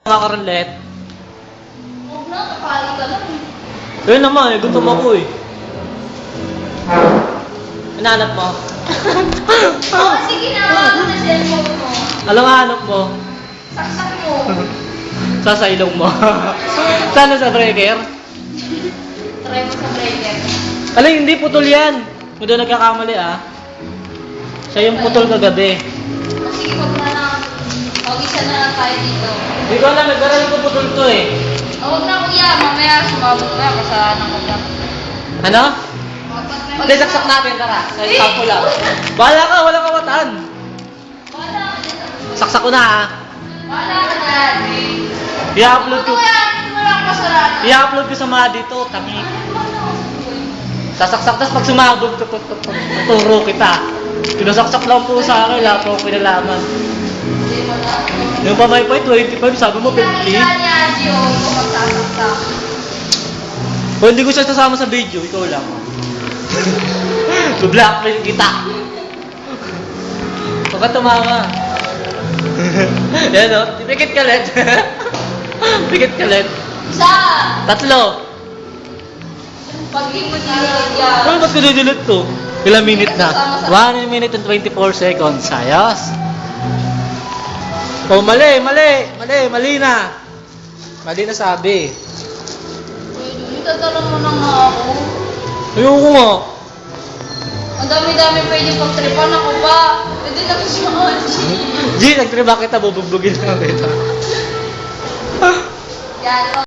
Mga karolet. Huwag na, kapali ka lang. Ayun naman, gutom ako eh. Hinahanap mo? Oo, sige na, ako na cellphone mo. Alam nga hanap mo? Saksak mo. Sa ilong mo. Sana sa breaker? Try mo sa breaker. Alam, hindi putol yan. Kung doon nagkakamali ah. Siya yung putol kagabi. Sige, wag na lang. Mag-isa na lang tayo dito. Hindi ko alam, nagkaroon ko putol to eh. Huwag na kuya, mamaya sumabog na, kasalanan ko lang. Ano? Hindi, saksak natin, tara. Sa sample lang. Bahala ka, walang kawatan. Wala ka dyan. Saksak ko na ah. Wala ka dyan. I-upload ko. Kuya, wala ka kasalanan. I-upload ko sa mga dito, tangi. Sasaksak, tapos pag sumabog, tuturo kita. Pinasaksak lang po sa akin, wala po akong pinalaman. Hindi mo na. Yung pamaypay, 25, sabi mo 50. Kaya niya, Gio, ikaw magsasaksak. O hindi ko siya sasama sa video, ikaw lang. Blackmail kita. Huwag ka tumawa. Yan o, pikit ka let. Pikit ka let. Isa! 3. Pag di mo dinilig yan. Ano ba't ko didilit to? Ilang minute na? 1 minute and 24 seconds. Ayos. Oh, mali na. Mali na sabi. Pwede, itatanong mo na nga ako. Ayoko nga. Ang dami-dami pwede pagtripan ako pa. Pwede na ko siya G, nagtriba kita, bubugbugin lang kita. Yan.